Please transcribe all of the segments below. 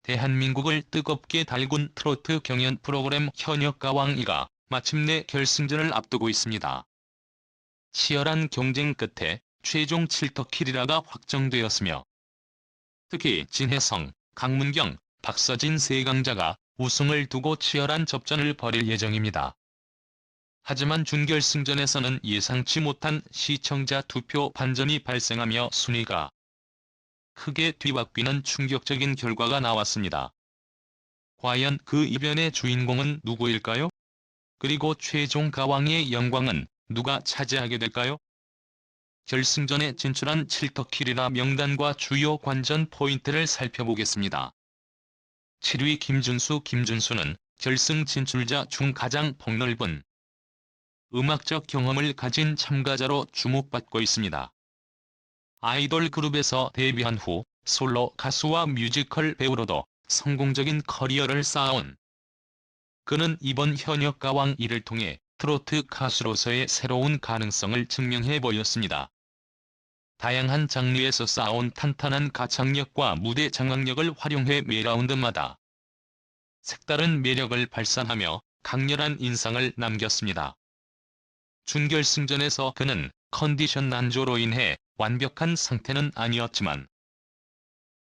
대한민국을 뜨겁게 달군 트로트 경연 프로그램 현역가왕2가 마침내 결승전을 앞두고 있습니다. 치열한 경쟁 끝에 최종 7터키리라가 확정되었으며 특히 진혜성, 강문경, 박서진 세 강자가 우승을 두고 치열한 접전을 벌일 예정입니다. 하지만 준결승전에서는 예상치 못한 시청자 투표 반전이 발생하며 순위가 크게 뒤바뀌는 충격적인 결과가 나왔습니다. 과연 그 이변의 주인공은 누구일까요? 그리고 최종 가왕의 영광은 누가 차지하게 될까요? 결승전에 진출한 7터키리라 명단과 주요 관전 포인트를 살펴보겠습니다. 7위 김준수는 결승 진출자 중 가장 폭넓은 음악적 경험을 가진 참가자로 주목받고 있습니다. 아이돌 그룹에서 데뷔한 후 솔로 가수와 뮤지컬 배우로도 성공적인 커리어를 쌓아온 그는 이번 현역가왕2를 통해 트로트 가수로서의 새로운 가능성을 증명해 보였습니다. 다양한 장르에서 쌓아온 탄탄한 가창력과 무대 장악력을 활용해 매 라운드마다 색다른 매력을 발산하며 강렬한 인상을 남겼습니다. 준결승전에서 그는 컨디션 난조로 인해 완벽한 상태는 아니었지만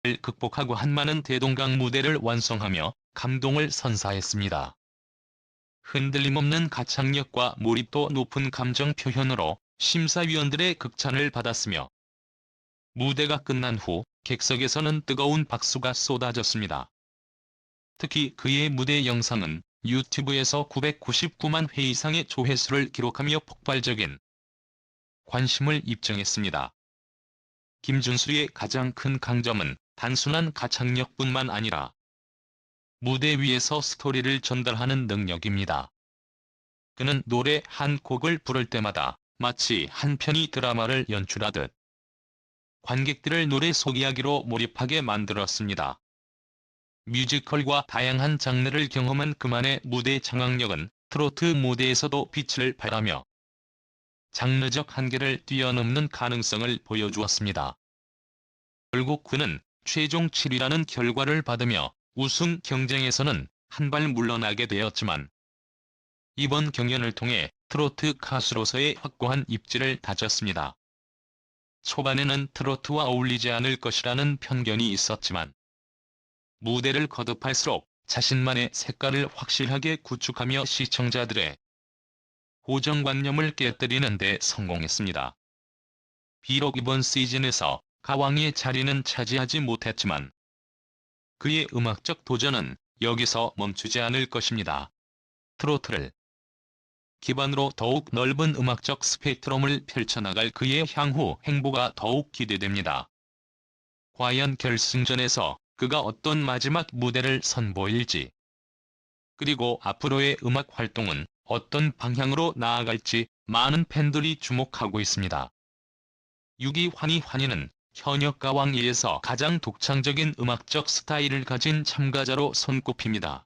을 극복하고 한많은 대동강 무대를 완성하며 감동을 선사했습니다. 흔들림 없는 가창력과 몰입도 높은 감정 표현으로 심사위원들의 극찬을 받았으며 무대가 끝난 후 객석에서는 뜨거운 박수가 쏟아졌습니다. 특히 그의 무대 영상은 유튜브에서 999만 회 이상의 조회수를 기록하며 폭발적인 관심을 입증했습니다. 김준수의 가장 큰 강점은 단순한 가창력뿐만 아니라 무대 위에서 스토리를 전달하는 능력입니다. 그는 노래 한 곡을 부를 때마다 마치 한 편의 드라마를 연출하듯 관객들을 노래 속 이야기로 몰입하게 만들었습니다. 뮤지컬과 다양한 장르를 경험한 그만의 무대 장악력은 트로트 무대에서도 빛을 발하며 장르적 한계를 뛰어넘는 가능성을 보여주었습니다. 결국 그는 최종 7위라는 결과를 받으며 우승 경쟁에서는 한 발 물러나게 되었지만 이번 경연을 통해 트로트 가수로서의 확고한 입지를 다졌습니다. 초반에는 트로트와 어울리지 않을 것이라는 편견이 있었지만 무대를 거듭할수록 자신만의 색깔을 확실하게 구축하며 시청자들의 고정관념을 깨뜨리는 데 성공했습니다. 비록 이번 시즌에서 가왕의 자리는 차지하지 못했지만 그의 음악적 도전은 여기서 멈추지 않을 것입니다. 트로트를 기반으로 더욱 넓은 음악적 스펙트럼을 펼쳐나갈 그의 향후 행보가 더욱 기대됩니다. 과연 결승전에서 그가 어떤 마지막 무대를 선보일지, 그리고 앞으로의 음악 활동은 어떤 방향으로 나아갈지 많은 팬들이 주목하고 있습니다. 6위 환희는 현역가왕2에서 가장 독창적인 음악적 스타일을 가진 참가자로 손꼽힙니다.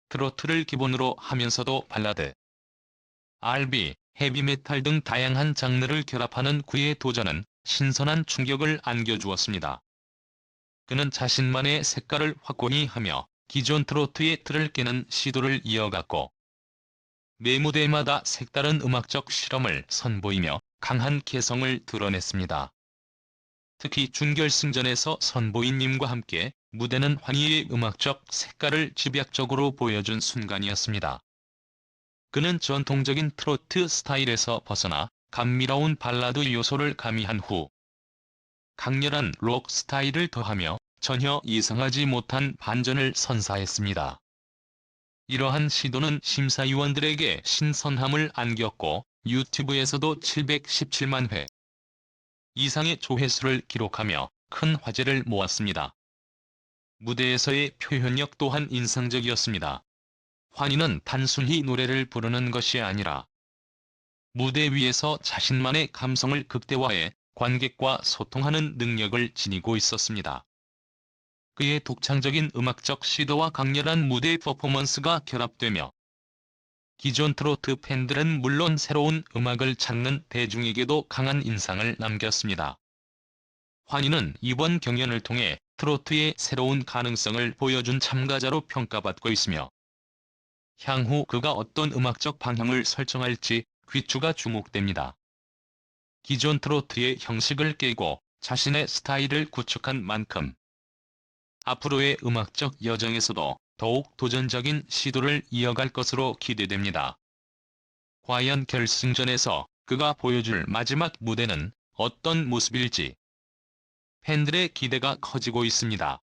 트로트를 기본으로 하면서도 발라드, R&B, 헤비메탈 등 다양한 장르를 결합하는 그의 도전은 신선한 충격을 안겨주었습니다. 그는 자신만의 색깔을 확고히 하며 기존 트로트의 틀을 깨는 시도를 이어갔고 매 무대마다 색다른 음악적 실험을 선보이며 강한 개성을 드러냈습니다. 특히 준결승전에서 선보인님과 함께 무대는 환희의 음악적 색깔을 집약적으로 보여준 순간이었습니다. 그는 전통적인 트로트 스타일에서 벗어나 감미로운 발라드 요소를 가미한 후 강렬한 록 스타일을 더하며 전혀 예상하지 못한 반전을 선사했습니다. 이러한 시도는 심사위원들에게 신선함을 안겼고 유튜브에서도 717만 회 이상의 조회수를 기록하며 큰 화제를 모았습니다. 무대에서의 표현력 또한 인상적이었습니다. 환희는 단순히 노래를 부르는 것이 아니라 무대 위에서 자신만의 감성을 극대화해 관객과 소통하는 능력을 지니고 있었습니다. 그의 독창적인 음악적 시도와 강렬한 무대 퍼포먼스가 결합되며 기존 트로트 팬들은 물론 새로운 음악을 찾는 대중에게도 강한 인상을 남겼습니다. 환희는 이번 경연을 통해 트로트의 새로운 가능성을 보여준 참가자로 평가받고 있으며 향후 그가 어떤 음악적 방향을 설정할지 귀추가 주목됩니다. 기존 트로트의 형식을 깨고 자신의 스타일을 구축한 만큼 앞으로의 음악적 여정에서도 더욱 도전적인 시도를 이어갈 것으로 기대됩니다. 과연 결승전에서 그가 보여줄 마지막 무대는 어떤 모습일지 팬들의 기대가 커지고 있습니다.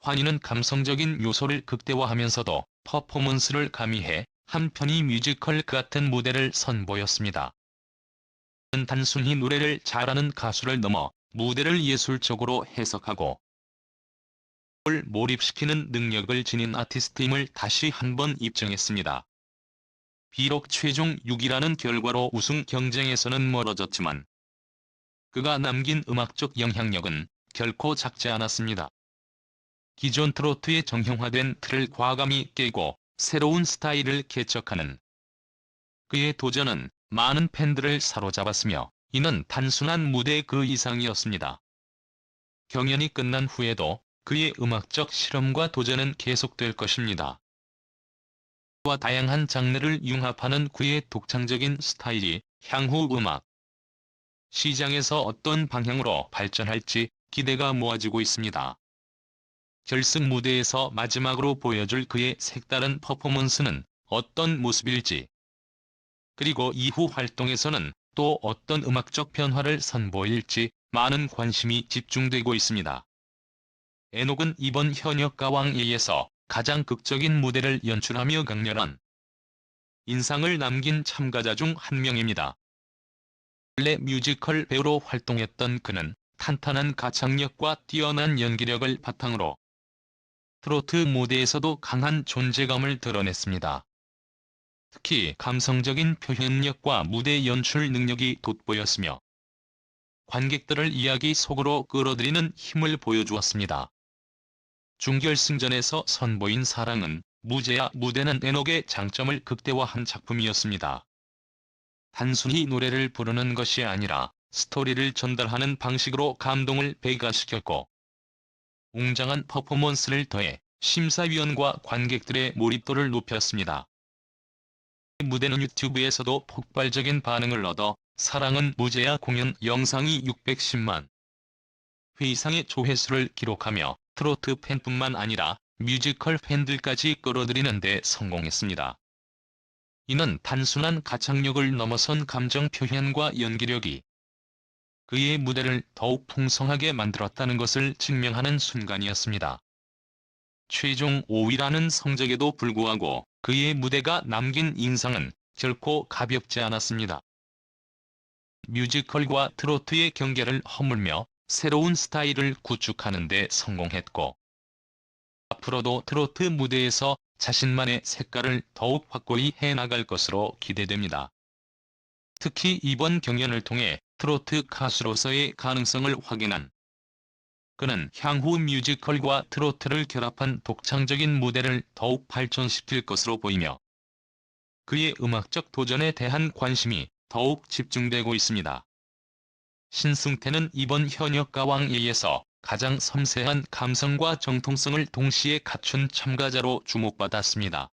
환희는 감성적인 요소를 극대화하면서도 퍼포먼스를 가미해 한편이 뮤지컬 같은 무대를 선보였습니다. 단순히 노래를 잘하는 가수를 넘어 무대를 예술적으로 해석하고 를 몰입시키는 능력을 지닌 아티스트임을 다시 한번 입증했습니다. 비록 최종 6위라는 결과로 우승 경쟁에서는 멀어졌지만 그가 남긴 음악적 영향력은 결코 작지 않았습니다. 기존 트로트의 정형화된 틀을 과감히 깨고 새로운 스타일을 개척하는 그의 도전은 많은 팬들을 사로잡았으며 이는 단순한 무대 그 이상이었습니다. 경연이 끝난 후에도 그의 음악적 실험과 도전은 계속될 것입니다. 와 다양한 장르를 융합하는 그의 독창적인 스타일이 향후 음악 시장에서 어떤 방향으로 발전할지 기대가 모아지고 있습니다. 결승 무대에서 마지막으로 보여줄 그의 색다른 퍼포먼스는 어떤 모습일지, 그리고 이후 활동에서는 또 어떤 음악적 변화를 선보일지 많은 관심이 집중되고 있습니다. 에녹은 이번 현역 가왕에서 가장 극적인 무대를 연출하며 강렬한 인상을 남긴 참가자 중 한 명입니다. 원래 뮤지컬 배우로 활동했던 그는 탄탄한 가창력과 뛰어난 연기력을 바탕으로 트로트 무대에서도 강한 존재감을 드러냈습니다. 특히 감성적인 표현력과 무대 연출 능력이 돋보였으며 관객들을 이야기 속으로 끌어들이는 힘을 보여주었습니다. 준결승전에서 선보인 사랑은 무제야 무대는 에녹의 장점을 극대화한 작품이었습니다. 단순히 노래를 부르는 것이 아니라 스토리를 전달하는 방식으로 감동을 배가시켰고 웅장한 퍼포먼스를 더해 심사위원과 관객들의 몰입도를 높였습니다. 무대는 유튜브에서도 폭발적인 반응을 얻어 사랑은 무제야 공연 영상이 610만 회 이상의 조회수를 기록하며 트로트 팬뿐만 아니라 뮤지컬 팬들까지 끌어들이는 데 성공했습니다. 이는 단순한 가창력을 넘어선 감정 표현과 연기력이 그의 무대를 더욱 풍성하게 만들었다는 것을 증명하는 순간이었습니다. 최종 5위라는 성적에도 불구하고 그의 무대가 남긴 인상은 결코 가볍지 않았습니다. 뮤지컬과 트로트의 경계를 허물며 새로운 스타일을 구축하는 데 성공했고 앞으로도 트로트 무대에서 자신만의 색깔을 더욱 확고히 해나갈 것으로 기대됩니다. 특히 이번 경연을 통해 트로트 가수로서의 가능성을 확인한 그는 향후 뮤지컬과 트로트를 결합한 독창적인 무대를 더욱 발전시킬 것으로 보이며 그의 음악적 도전에 대한 관심이 더욱 집중되고 있습니다. 신승태는 이번 현역 가왕에서 가장 섬세한 감성과 정통성을 동시에 갖춘 참가자로 주목받았습니다.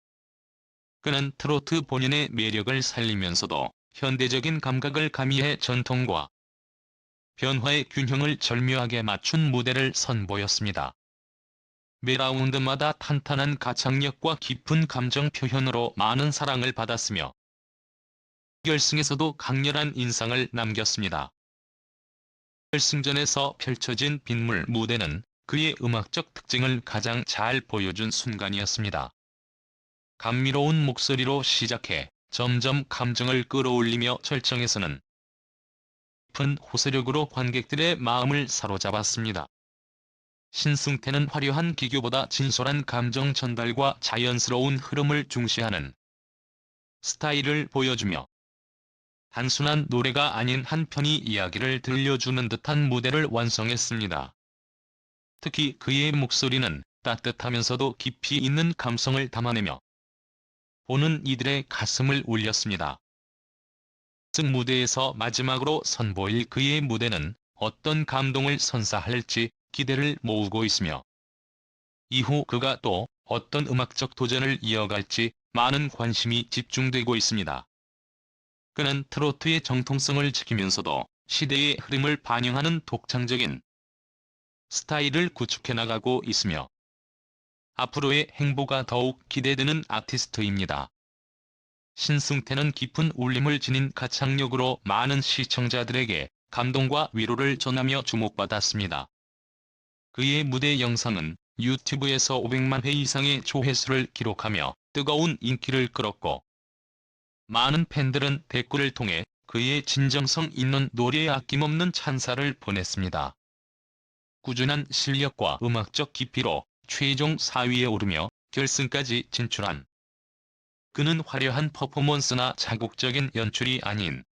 그는 트로트 본연의 매력을 살리면서도 현대적인 감각을 가미해 전통과 변화의 균형을 절묘하게 맞춘 무대를 선보였습니다. 매 라운드마다 탄탄한 가창력과 깊은 감정 표현으로 많은 사랑을 받았으며 결승에서도 강렬한 인상을 남겼습니다. 결승전에서 펼쳐진 빗물 무대는 그의 음악적 특징을 가장 잘 보여준 순간이었습니다. 감미로운 목소리로 시작해 점점 감정을 끌어올리며 절정에서는 깊은 호소력으로 관객들의 마음을 사로잡았습니다. 신승태는 화려한 기교보다 진솔한 감정 전달과 자연스러운 흐름을 중시하는 스타일을 보여주며 단순한 노래가 아닌 한 편의 이야기를 들려주는 듯한 무대를 완성했습니다. 특히 그의 목소리는 따뜻하면서도 깊이 있는 감성을 담아내며 보는 이들의 가슴을 울렸습니다. 결승 무대에서 마지막으로 선보일 그의 무대는 어떤 감동을 선사할지 기대를 모으고 있으며 이후 그가 또 어떤 음악적 도전을 이어갈지 많은 관심이 집중되고 있습니다. 그는 트로트의 정통성을 지키면서도 시대의 흐름을 반영하는 독창적인 스타일을 구축해 나가고 있으며 앞으로의 행보가 더욱 기대되는 아티스트입니다. 신승태는 깊은 울림을 지닌 가창력으로 많은 시청자들에게 감동과 위로를 전하며 주목받았습니다. 그의 무대 영상은 유튜브에서 500만 회 이상의 조회수를 기록하며 뜨거운 인기를 끌었고 많은 팬들은 댓글을 통해 그의 진정성 있는 노래에 아낌없는 찬사를 보냈습니다. 꾸준한 실력과 음악적 깊이로 최종 4위에 오르며 결승까지 진출한 그는 화려한 퍼포먼스나 자극적인 연출이 아닌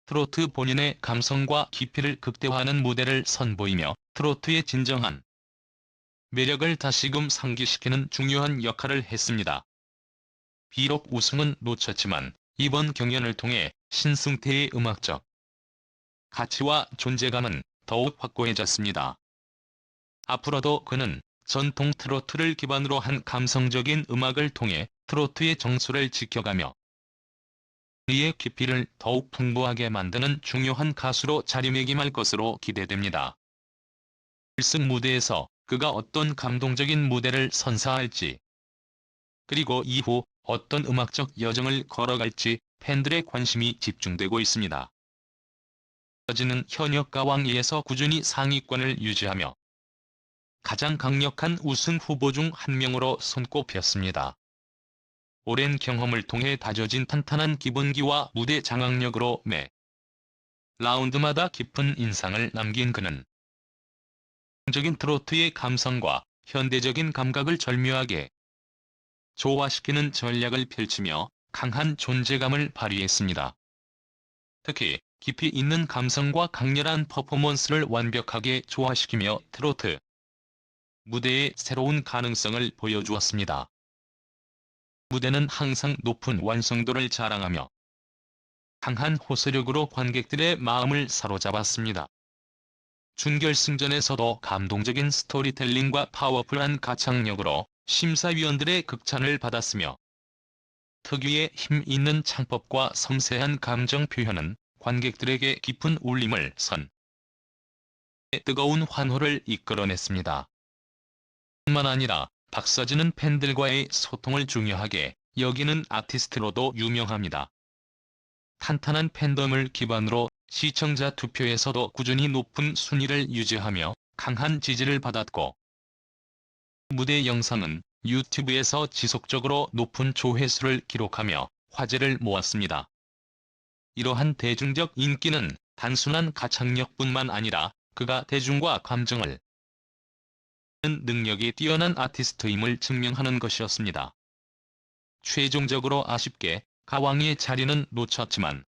트로트 본연의 감성과 깊이를 극대화하는 무대를 선보이며 트로트의 진정한 매력을 다시금 상기시키는 중요한 역할을 했습니다. 비록 우승은 놓쳤지만 이번 경연을 통해 신승태의 음악적 가치와 존재감은 더욱 확고해졌습니다. 앞으로도 그는 전통 트로트를 기반으로 한 감성적인 음악을 통해 트로트의 정수를 지켜가며 이의 깊이를 더욱 풍부하게 만드는 중요한 가수로 자리매김할 것으로 기대됩니다. 결승 무대에서 그가 어떤 감동적인 무대를 선사할지 그리고 이후 어떤 음악적 여정을 걸어갈지 팬들의 관심이 집중되고 있습니다. 터지는 현역 가왕이에서 꾸준히 상위권을 유지하며 가장 강력한 우승 후보 중 한 명으로 손꼽혔습니다. 오랜 경험을 통해 다져진 탄탄한 기본기와 무대 장악력으로 매 라운드마다 깊은 인상을 남긴 그는 적인 트로트의 감성과 현대적인 감각을 절묘하게 조화시키는 전략을 펼치며 강한 존재감을 발휘했습니다. 특히 깊이 있는 감성과 강렬한 퍼포먼스를 완벽하게 조화시키며 트로트 무대의 새로운 가능성을 보여주었습니다. 무대는 항상 높은 완성도를 자랑하며 강한 호소력으로 관객들의 마음을 사로잡았습니다. 준결승전에서도 감동적인 스토리텔링과 파워풀한 가창력으로 심사위원들의 극찬을 받았으며 특유의 힘 있는 창법과 섬세한 감정 표현은 관객들에게 깊은 울림을 뜨거운 환호를 이끌어냈습니다. 뿐만 아니라 박서진은 팬들과의 소통을 중요하게 여기는 아티스트로도 유명합니다. 탄탄한 팬덤을 기반으로 시청자 투표에서도 꾸준히 높은 순위를 유지하며 강한 지지를 받았고 무대 영상은 유튜브에서 지속적으로 높은 조회수를 기록하며 화제를 모았습니다. 이러한 대중적 인기는 단순한 가창력뿐만 아니라 그가 대중과 감정을 능력이 뛰어난 아티스트임을 증명하는 것이었습니다. 최종적으로 아쉽게 가왕의 자리는 놓쳤지만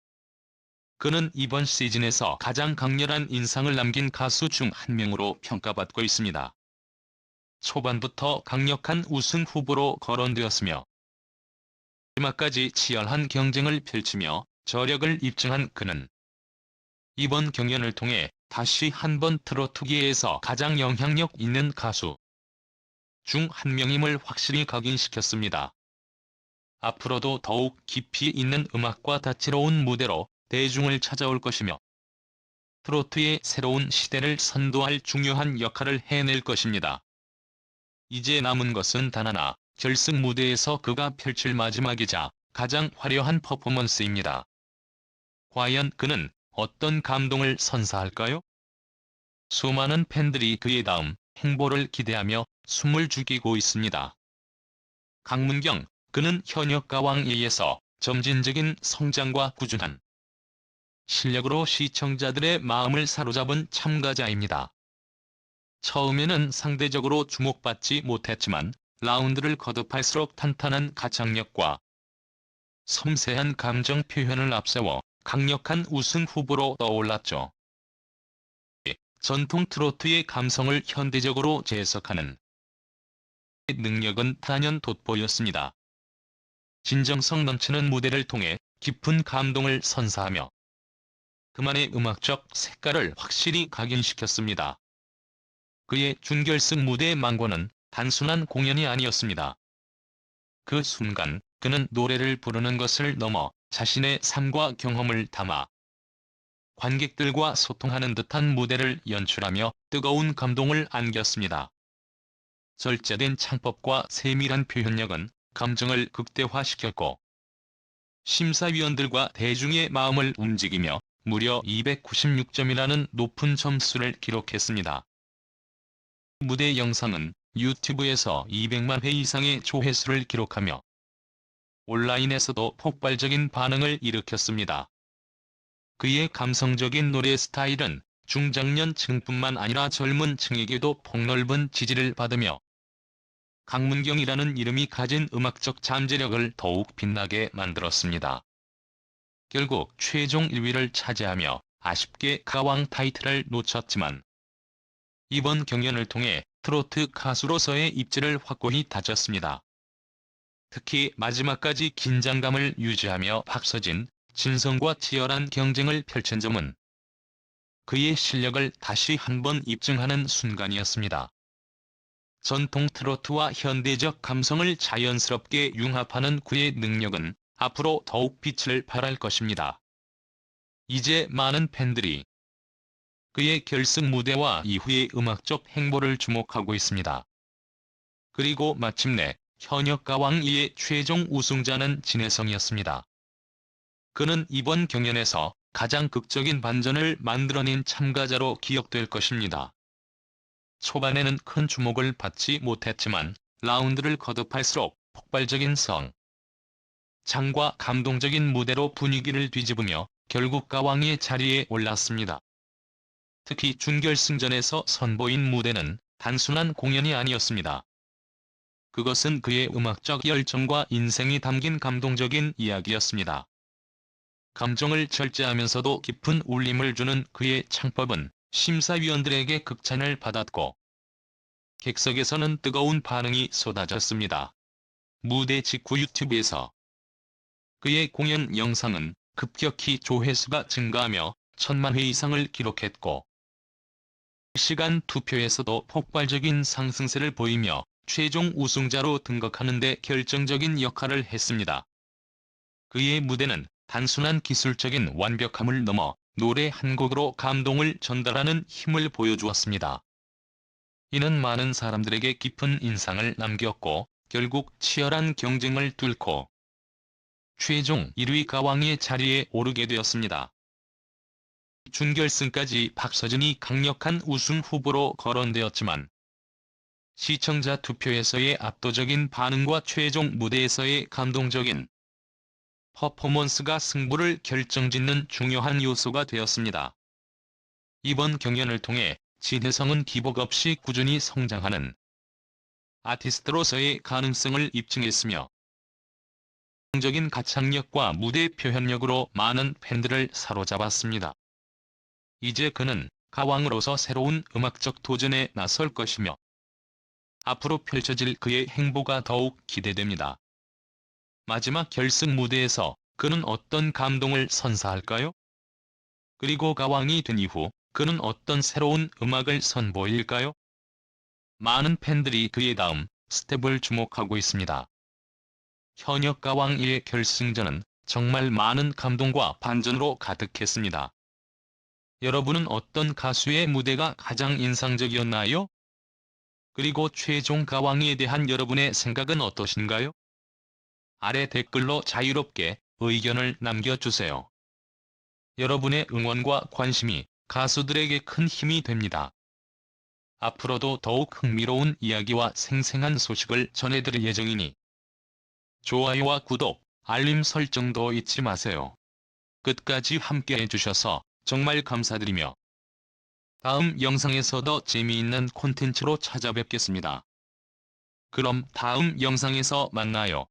그는 이번 시즌에서 가장 강렬한 인상을 남긴 가수 중 한 명으로 평가받고 있습니다. 초반부터 강력한 우승 후보로 거론되었으며 마지막까지 치열한 경쟁을 펼치며 저력을 입증한 그는 이번 경연을 통해 다시 한번 트로트계에서 가장 영향력 있는 가수 중 한 명임을 확실히 각인시켰습니다. 앞으로도 더욱 깊이 있는 음악과 다채로운 무대로 대중을 찾아올 것이며 트로트의 새로운 시대를 선도할 중요한 역할을 해낼 것입니다. 이제 남은 것은 단 하나, 결승 무대에서 그가 펼칠 마지막이자 가장 화려한 퍼포먼스입니다. 과연 그는 어떤 감동을 선사할까요? 수많은 팬들이 그의 다음 행보를 기대하며 숨을 죽이고 있습니다. 강문경, 그는 현역 가왕에서 점진적인 성장과 꾸준한 실력으로 시청자들의 마음을 사로잡은 참가자입니다. 처음에는 상대적으로 주목받지 못했지만 라운드를 거듭할수록 탄탄한 가창력과 섬세한 감정 표현을 앞세워 강력한 우승 후보로 떠올랐죠. 전통 트로트의 감성을 현대적으로 재해석하는 능력은 단연 돋보였습니다. 진정성 넘치는 무대를 통해 깊은 감동을 선사하며 그만의 음악적 색깔을 확실히 각인시켰습니다. 그의 준결승 무대 망고는 단순한 공연이 아니었습니다. 그 순간 그는 노래를 부르는 것을 넘어 자신의 삶과 경험을 담아 관객들과 소통하는 듯한 무대를 연출하며 뜨거운 감동을 안겼습니다. 절제된 창법과 세밀한 표현력은 감정을 극대화시켰고 심사위원들과 대중의 마음을 움직이며 무려 296점이라는 높은 점수를 기록했습니다. 무대 영상은 유튜브에서 200만 회 이상의 조회수를 기록하며 온라인에서도 폭발적인 반응을 일으켰습니다. 그의 감성적인 노래 스타일은 중장년층뿐만 아니라 젊은 층에게도 폭넓은 지지를 받으며 강문경이라는 이름이 가진 음악적 잠재력을 더욱 빛나게 만들었습니다. 결국 최종 1위를 차지하며 아쉽게 가왕 타이틀을 놓쳤지만 이번 경연을 통해 트로트 가수로서의 입지를 확고히 다졌습니다. 특히 마지막까지 긴장감을 유지하며 박서진, 진성과 치열한 경쟁을 펼친 점은 그의 실력을 다시 한번 입증하는 순간이었습니다. 전통 트로트와 현대적 감성을 자연스럽게 융합하는 그의 능력은 앞으로 더욱 빛을 발할 것입니다. 이제 많은 팬들이 그의 결승 무대와 이후의 음악적 행보를 주목하고 있습니다. 그리고 마침내 현역 가왕 2의 최종 우승자는 진혜성이었습니다. 그는 이번 경연에서 가장 극적인 반전을 만들어낸 참가자로 기억될 것입니다. 초반에는 큰 주목을 받지 못했지만 라운드를 거듭할수록 폭발적인 장과 감동적인 무대로 분위기를 뒤집으며 결국 가왕의 자리에 올랐습니다. 특히 준결승전에서 선보인 무대는 단순한 공연이 아니었습니다. 그것은 그의 음악적 열정과 인생이 담긴 감동적인 이야기였습니다. 감정을 절제하면서도 깊은 울림을 주는 그의 창법은 심사위원들에게 극찬을 받았고 객석에서는 뜨거운 반응이 쏟아졌습니다. 무대 직후 유튜브에서 그의 공연 영상은 급격히 조회수가 증가하며 1000만 회 이상을 기록했고 실시간 투표에서도 폭발적인 상승세를 보이며 최종 우승자로 등극하는 데 결정적인 역할을 했습니다. 그의 무대는 단순한 기술적인 완벽함을 넘어 노래 한 곡으로 감동을 전달하는 힘을 보여주었습니다. 이는 많은 사람들에게 깊은 인상을 남겼고 결국 치열한 경쟁을 뚫고 최종 1위 가왕의 자리에 오르게 되었습니다. 준결승까지 박서진이 강력한 우승 후보로 거론되었지만 시청자 투표에서의 압도적인 반응과 최종 무대에서의 감동적인 퍼포먼스가 승부를 결정짓는 중요한 요소가 되었습니다. 이번 경연을 통해 진혜성은 기복 없이 꾸준히 성장하는 아티스트로서의 가능성을 입증했으며 적인 가창력과 무대 표현력으로 많은 팬들을 사로잡았습니다. 이제 그는 가왕으로서 새로운 음악적 도전에 나설 것이며 앞으로 펼쳐질 그의 행보가 더욱 기대됩니다. 마지막 결승 무대에서 그는 어떤 감동을 선사할까요? 그리고 가왕이 된 이후 그는 어떤 새로운 음악을 선보일까요? 많은 팬들이 그의 다음 스텝을 주목하고 있습니다. 현역 가왕 2의 결승전은 정말 많은 감동과 반전으로 가득했습니다. 여러분은 어떤 가수의 무대가 가장 인상적이었나요? 그리고 최종 가왕에 대한 여러분의 생각은 어떠신가요? 아래 댓글로 자유롭게 의견을 남겨주세요. 여러분의 응원과 관심이 가수들에게 큰 힘이 됩니다. 앞으로도 더욱 흥미로운 이야기와 생생한 소식을 전해드릴 예정이니 좋아요와 구독, 알림 설정도 잊지 마세요. 끝까지 함께 해주셔서 정말 감사드리며 다음 영상에서 더 재미있는 콘텐츠로 찾아뵙겠습니다. 그럼 다음 영상에서 만나요.